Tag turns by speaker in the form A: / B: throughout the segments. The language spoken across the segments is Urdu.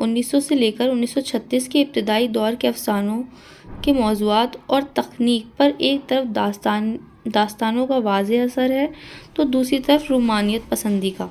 A: 1900 سے لے کر 1936 کے ابتدائی دور کے افسانوں کے موضوعات اور تکنیک پر ایک طرف داستانوں کا واضح اثر ہے تو دوسری طرف رومانیت پسندی کا۔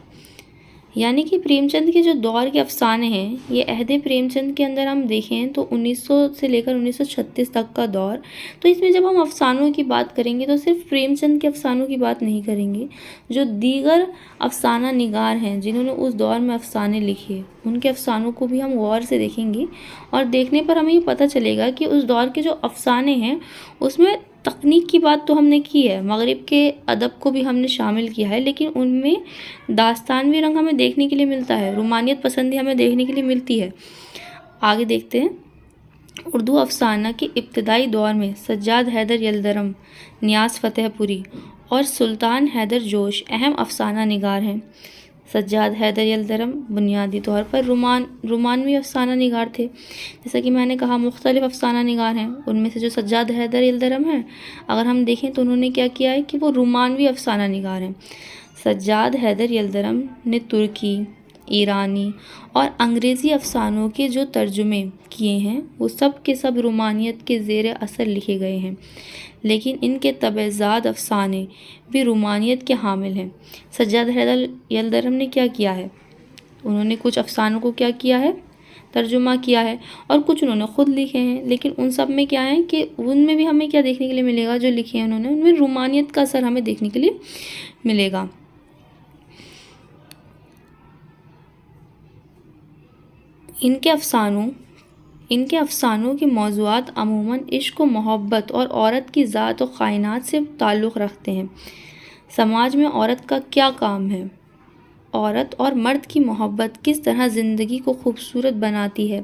A: یعنی کہ پریم چند کے جو دور کے افسانے ہیں، یہ عہد پریم چند کے اندر ہم دیکھیں تو 1900 سے لے کر 1936 تک کا دور، تو اس میں جب ہم افسانوں کی بات کریں گے تو صرف پریم چند کے افسانوں کی بات نہیں کریں گے، جو دیگر افسانہ نگار ہیں جنہوں نے اس دور میں افسانے لکھے، ان کے افسانوں کو بھی ہم غور سے دیکھیں گے، اور دیکھنے پر ہمیں یہ پتہ چلے گا کہ اس دور کے جو افسانے ہیں اس میں تکنیک کی بات تو ہم نے کی ہے، مغرب کے ادب کو بھی ہم نے شامل کیا ہے، لیکن ان میں داستانوی رنگ ہمیں دیکھنے کے لیے ملتا ہے، رومانیت پسندی ہمیں دیکھنے کے لیے ملتی ہے۔ آگے دیکھتے ہیں۔ اردو افسانہ کے ابتدائی دور میں سجاد حیدر یلدرم، نیاز فتح پوری اور سلطان حیدر جوش اہم افسانہ نگار ہیں۔ سجاد حیدر یلدرم بنیادی طور پر رومانوی افسانہ نگار تھے، جیسا کہ میں نے کہا مختلف افسانہ نگار ہیں، ان میں سے جو سجاد حیدر یلدرم ہیں اگر ہم دیکھیں تو انہوں نے کیا کیا ہے کہ وہ رومانوی افسانہ نگار ہیں۔ سجاد حیدر یلدرم نے ترکی، ایرانی اور انگریزی افسانوں کے جو ترجمے کیے ہیں وہ سب کے سب رومانیت کے زیر اثر لکھے گئے ہیں، لیکن ان کے تبع زاد افسانے بھی رومانیت کے حامل ہیں۔ سجاد حیدر یلدرم نے کیا کیا ہے؟ انہوں نے کچھ افسانوں کو کیا کیا ہے؟ ترجمہ کیا ہے، اور کچھ انہوں نے خود لکھے ہیں، لیکن ان سب میں کیا ہے کہ ان میں بھی ہمیں کیا دیکھنے کے لیے ملے گا، جو لکھے ہیں انہوں نے ان میں رومانیت کا اثر ہمیں دیکھنے کے لیے ملے گا۔ ان کے افسانوں کے موضوعات عموماً عشق و محبت اور عورت کی ذات و کائنات سے تعلق رکھتے ہیں۔ سماج میں عورت کا کیا کام ہے؟ عورت اور مرد کی محبت کس طرح زندگی کو خوبصورت بناتی ہے،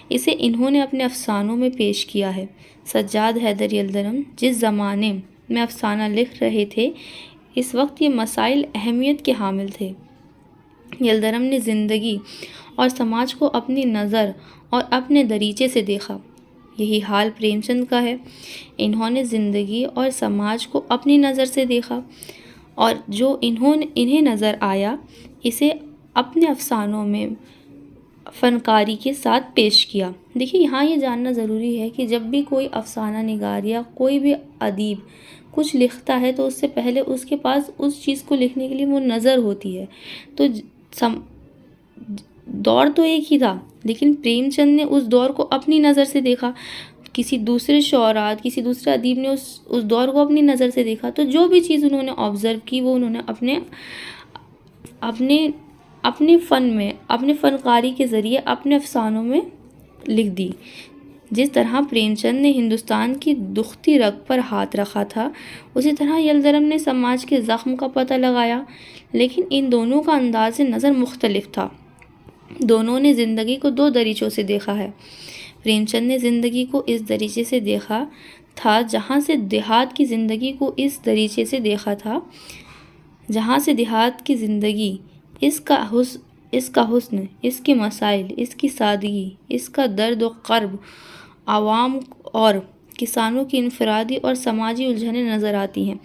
A: اسے انہوں نے اپنے افسانوں میں پیش کیا ہے۔ سجاد حیدر یلدرم جس زمانے میں افسانہ لکھ رہے تھے اس وقت یہ مسائل اہمیت کے حامل تھے۔ یلدرم نے زندگی اور سماج کو اپنی نظر اور اپنے دریچے سے دیکھا، یہی حال پریم چند کا ہے۔ انہوں نے زندگی اور سماج کو اپنی نظر سے دیکھا اور جو انہیں نظر آیا اسے اپنے افسانوں میں فنکاری کے ساتھ پیش کیا۔ دیکھیے یہاں یہ جاننا ضروری ہے کہ جب بھی کوئی افسانہ نگار یا کوئی بھی ادیب کچھ لکھتا ہے تو اس سے پہلے اس کے پاس اس چیز کو لکھنے کے لیے وہ نظر ہوتی ہے، تو دور تو ایک ہی تھا لیکن پریم چند نے اس دور کو اپنی نظر سے دیکھا، کسی دوسرے شعراء کسی دوسرے ادیب نے اس دور کو اپنی نظر سے دیکھا، تو جو بھی چیز انہوں نے آبزرو کی وہ انہوں نے اپنے فن میں اپنے فنکاری کے ذریعے اپنے افسانوں میں لکھ دی۔ جس طرح پریم چند نے ہندوستان کی دکھتی رگ پر ہاتھ رکھا تھا اسی طرح یلدرم نے سماج کے زخم کا پتہ لگایا، لیکن ان دونوں کا انداز نظر مختلف تھا۔ دونوں نے زندگی کو دو دریچوں سے دیکھا ہے۔ پریم چند نے زندگی کو اس دریچے سے دیکھا تھا جہاں سے دیہات کی زندگی کو اس دریچے سے دیکھا تھا جہاں سے دیہات کی زندگی، اس کا حسن، اس کے مسائل، اس کی سادگی، اس کا درد و کرب، عوام اور کسانوں کی انفرادی اور سماجی الجھنیں نظر آتی ہیں۔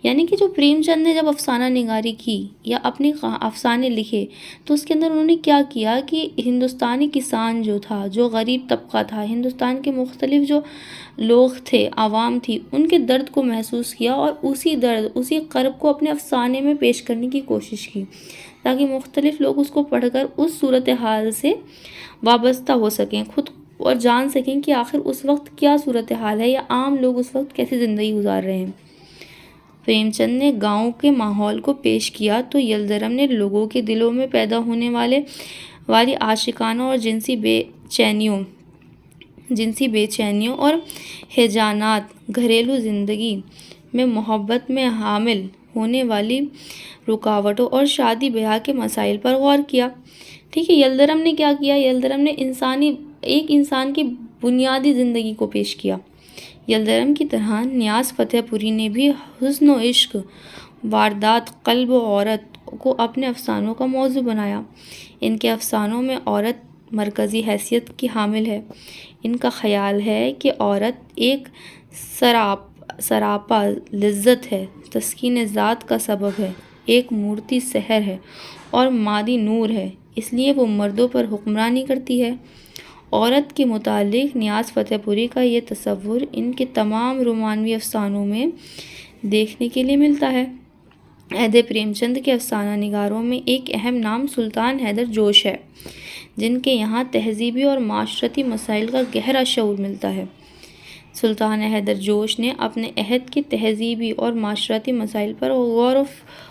A: یعنی کہ جو پریم چند نے جب افسانہ نگاری کی یا اپنے افسانے لکھے تو اس کے اندر انہوں نے کیا کیا کہ ہندوستانی کسان جو تھا، جو غریب طبقہ تھا، ہندوستان کے مختلف جو لوگ تھے، عوام تھی، ان کے درد کو محسوس کیا اور اسی درد، اسی کرب کو اپنے افسانے میں پیش کرنے کی کوشش کی تاکہ مختلف لوگ اس کو پڑھ کر اس صورتحال سے وابستہ ہو سکیں خود اور جان سکیں کہ آخر اس وقت کیا صورتحال ہے یا عام لوگ اس وقت کیسی زندگی گزار رہے ہیں۔ پریم چند نے گاؤں کے ماحول کو پیش کیا تو یلدرم نے لوگوں کے دلوں میں پیدا ہونے والی عاشقانہ اور جنسی بے چینیوں اور ہیجانات، گھریلو زندگی میں محبت میں حامل ہونے والی رکاوٹوں اور شادی بیاہ کے مسائل پر غور کیا۔ ٹھیک ہے، یلدرم نے کیا کیا؟ یلدرم نے ایک انسان کی بنیادی زندگی کو پیش کیا۔ یلدرم کی طرح نیاز فتح پوری نے بھی حسن و عشق، واردات قلب و عورت کو اپنے افسانوں کا موضوع بنایا۔ ان کے افسانوں میں عورت مرکزی حیثیت کی حامل ہے۔ ان کا خیال ہے کہ عورت ایک سراپا لذت ہے، تسکین ذات کا سبب ہے، ایک مورتی سحر ہے اور مادی نور ہے، اس لیے وہ مردوں پر حکمرانی کرتی ہے۔ عورت کے متعلق نیاز فتح پوری کا یہ تصور ان کے تمام رومانوی افسانوں میں دیکھنے کے لیے ملتا ہے۔ عہد پریم چند کے افسانہ نگاروں میں ایک اہم نام سلطان حیدر جوش ہے، جن کے یہاں تہذیبی اور معاشرتی مسائل کا گہرا شعور ملتا ہے۔ سلطان حیدر جوش نے اپنے عہد کے تہذیبی اور معاشرتی مسائل پر غور و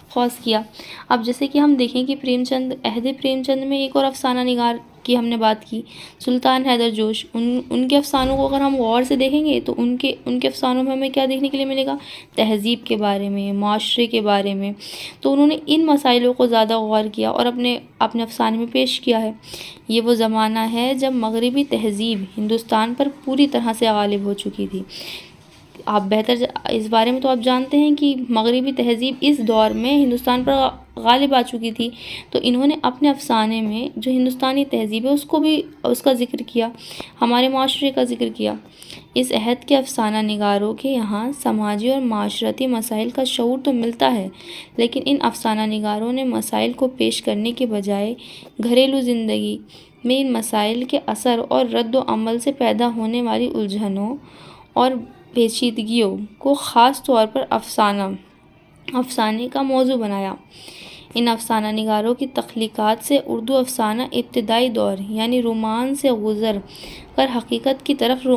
A: خوض کیا۔ اب جیسے کہ ہم دیکھیں کہ پریم چند، عہد پریم چند میں ایک اور افسانہ نگار کی ہم نے بات کی، سلطان حیدر جوش، ان کے افسانوں کو اگر ہم غور سے دیکھیں گے تو ان کے افسانوں میں ہمیں کیا دیکھنے کے لیے ملے گا؟ تہذیب کے بارے میں، معاشرے کے بارے میں۔ تو انہوں نے ان مسائلوں کو زیادہ غور کیا اور اپنے افسانے میں پیش کیا ہے۔ یہ وہ زمانہ ہے جب مغربی تہذیب ہندوستان پر پوری طرح سے غالب ہو چکی تھی۔ آپ بہتر اس بارے میں تو آپ جانتے ہیں کہ مغربی تہذیب اس دور میں ہندوستان پر غالب آ چکی تھی، تو انہوں نے اپنے افسانے میں جو ہندوستانی تہذیب ہے اس کا ذکر کیا، ہمارے معاشرے کا ذکر کیا۔ اس عہد کے افسانہ نگاروں کے یہاں سماجی اور معاشرتی مسائل کا شعور تو ملتا ہے، لیکن ان افسانہ نگاروں نے مسائل کو پیش کرنے کے بجائے گھریلو زندگی میں ان مسائل کے اثر اور رد و عمل سے پیدا ہونے والی الجھنوں اور پیچیدگیوں کو خاص طور پر افسانے کا موضوع بنایا۔ ان افسانہ نگاروں کی تخلیقات سے اردو افسانہ ابتدائی دور یعنی رومان سے گزر کر حقیقت کی طرف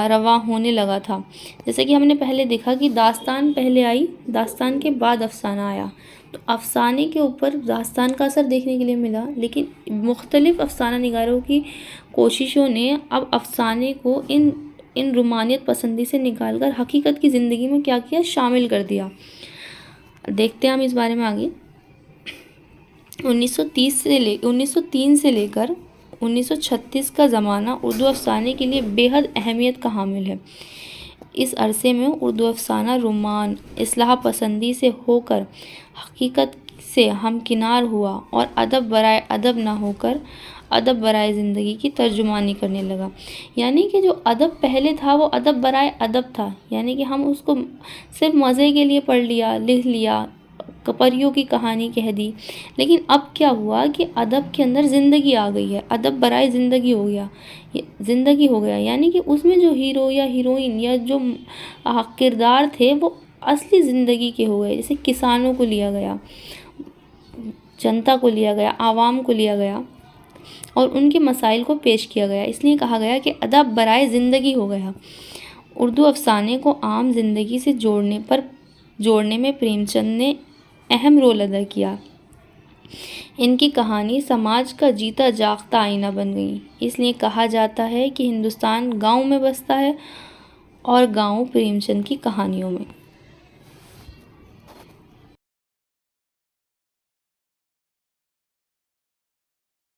A: رواں ہونے لگا تھا۔ جیسے کہ ہم نے پہلے دیکھا کہ داستان پہلے آئی، داستان کے بعد افسانہ آیا، تو افسانے کے اوپر داستان کا اثر دیکھنے کے لیے ملا، لیکن مختلف افسانہ نگاروں کی کوششوں نے اب افسانے کو ان رومانیت پسندی سے نکال کر حقیقت کی زندگی میں کیا کیا؟ شامل کر دیا۔ دیکھتے ہیں ہم اس بارے میں آگے۔ 1903 سے لے کر 1936 کا زمانہ اردو افسانے کے لیے بے حد اہمیت کا حامل ہے۔ اس عرصے میں اردو افسانہ رومان اصلاح پسندی سے ہو کر حقیقت سے ہمکنار ہوا اور ادب برائے ادب نہ ہو کر ادب برائے زندگی کی ترجمانی کرنے لگا۔ یعنی کہ جو ادب پہلے تھا وہ ادب برائے ادب تھا، یعنی کہ ہم اس کو صرف مزے کے لیے پڑھ لیا، لکھ لیا، پریوں کی کہانی کہہ دی، لیکن اب کیا ہوا کہ ادب کے اندر زندگی آ گئی ہے، ادب برائے زندگی ہو گیا، یعنی کہ اس میں جو ہیرو یا ہیروئن یا جو کردار تھے وہ اصلی زندگی کے ہو گئے۔ جیسے کسانوں کو لیا گیا، جنتا کو لیا گیا، عوام کو لیا گیا اور ان کے مسائل کو پیش کیا گیا، اس لیے کہا گیا کہ ادب برائے زندگی ہو گیا۔ اردو افسانے کو عام زندگی سے جوڑنے میں پریم چند نے اہم رول ادا کیا۔ ان کی کہانی سماج کا جیتا جاگتا آئینہ بن گئی، اس لیے کہا جاتا ہے کہ ہندوستان گاؤں میں بستا ہے اور گاؤں پریم چند کی کہانیوں میں۔